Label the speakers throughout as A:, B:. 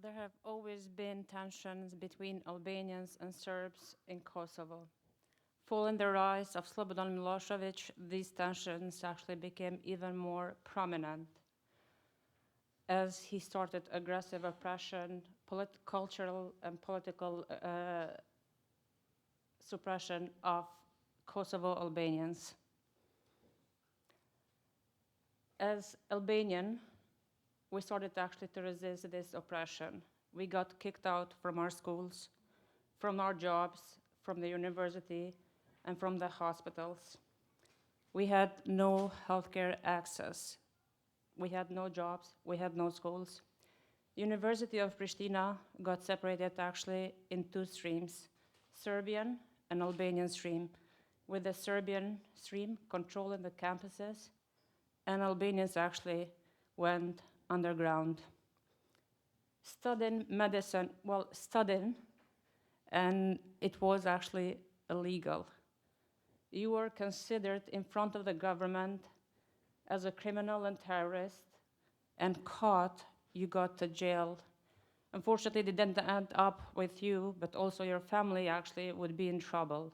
A: There have always been tensions between Albanians and Serbs in Kosovo. Following the rise of Slobodan Milosevic, these tensions actually became even more prominent as he started aggressive oppression, cultural and political suppression of Kosovo Albanians. As Albanian, we started actually to resist this oppression. We got kicked out from our schools, from our jobs, from the university, and from the hospitals. We had no healthcare access. We had no jobs, we had no schools. University of Pristina got separated actually in two streams, Serbian and Albanian stream, with the Serbian stream controlling the campuses, and Albanians actually went underground. Studying medicine, and it was actually illegal. You were considered in front of the government as a criminal and terrorist, and caught, you got to jail. Unfortunately, they didn't end up with you, but also your family actually would be in trouble.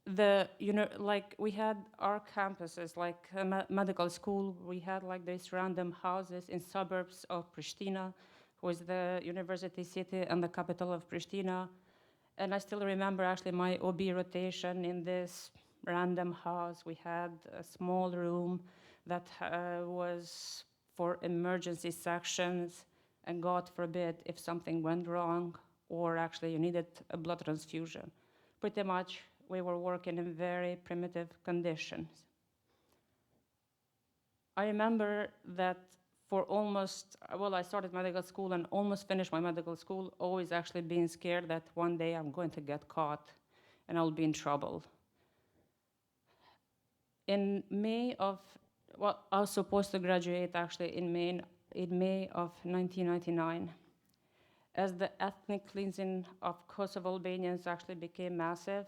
A: Like we had our campuses, like a medical school, we had like these random houses in suburbs of Pristina, who is the university city and the capital of Pristina. And I still remember actually my OB rotation in this random house. We had a small room that was for emergency sections, and God forbid if something went wrong or actually you needed a blood transfusion. Pretty much we were working in very primitive conditions. I remember that for almost, I started medical school and almost finished my medical school, always actually being scared that one day I'm going to get caught and I'll be in trouble. In May of, I was supposed to graduate actually in May of 1999. As the ethnic cleansing of Kosovo Albanians actually became massive,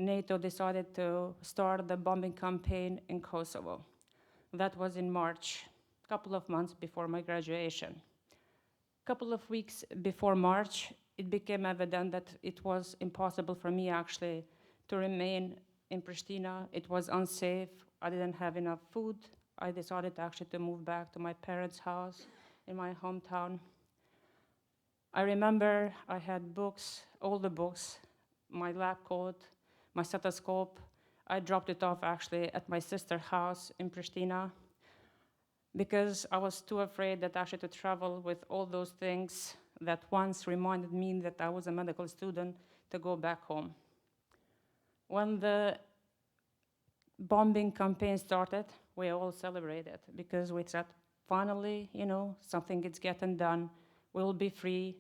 A: NATO decided to start the bombing campaign in Kosovo. That was in March, a couple of months before my graduation. A couple of weeks before March, it became evident that it was impossible for me actually to remain in Pristina. It was unsafe. I didn't have enough food. I decided actually to move back to my parents' house in my hometown. I remember I had books, all the books, my lab coat, my stethoscope. I dropped it off actually at my sister's house in Pristina because I was too afraid that actually to travel with all those things that once reminded me that I was a medical student to go back home. When the bombing campaign started, we all celebrated because we said, finally, something is getting done. We'll be free.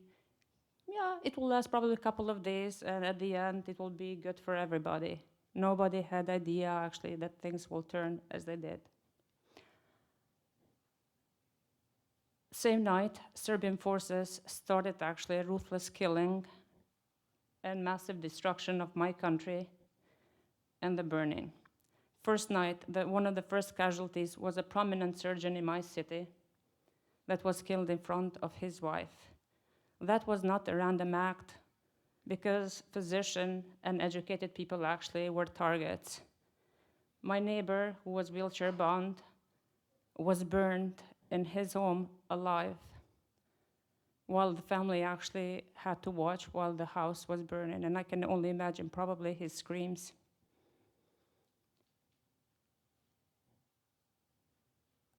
A: Yeah, it will last probably a couple of days, and at the end, it will be good for everybody. Nobody had idea, actually, that things will turn as they did. Same night, Serbian forces started actually a ruthless killing and massive destruction of my country and the burning. First night, one of the first casualties was a prominent surgeon in my city that was killed in front of his wife. That was not a random act because physicians and educated people actually were targets. My neighbor, who was wheelchair bound, was burned in his home alive, while the family actually had to watch while the house was burning, and I can only imagine probably his screams.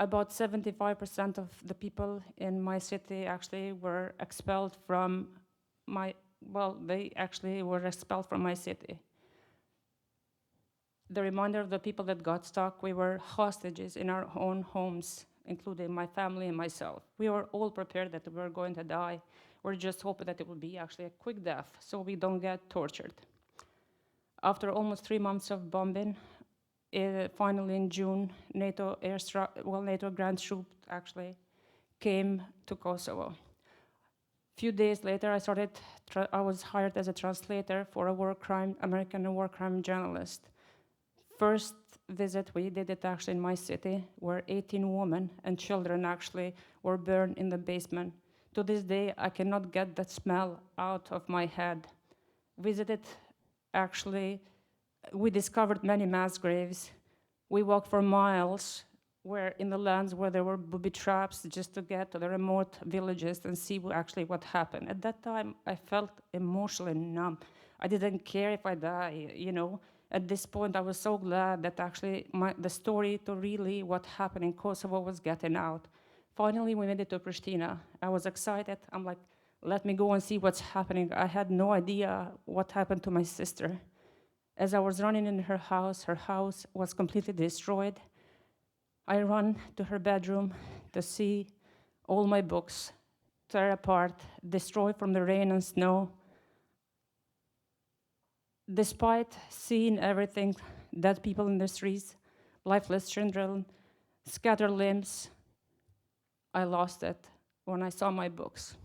A: About 75% of the people in my city actually were expelled from they actually were expelled from my city. The remainder of the people that got stuck, we were hostages in our own homes, including my family and myself. We were all prepared that we were going to die. We're just hoping that it would be actually a quick death so we don't get tortured. After almost 3 months of bombing, finally in June, NATO ground troops actually came to Kosovo. A few days later, I was hired as a translator for a American war crime journalist. First visit, we did it actually in my city, where 18 women and children actually were burned in the basement. To this day, I cannot get that smell out of my head. Visited, actually, we discovered many mass graves. We walked for miles where in the lands where there were booby traps just to get to the remote villages and see actually what happened. At that time, I felt emotionally numb. I didn't care if I die, you know. At this point, I was so glad that actually the story to really what happened in Kosovo was getting out. Finally, we made it to Pristina. I was excited. I'm like, let me go and see what's happening. I had no idea what happened to my sister. As I was running in her house was completely destroyed. I ran to her bedroom to see all my books tear apart, destroyed from the rain and snow. Despite seeing everything, dead people in the streets, lifeless children, scattered limbs, I lost it when I saw my books.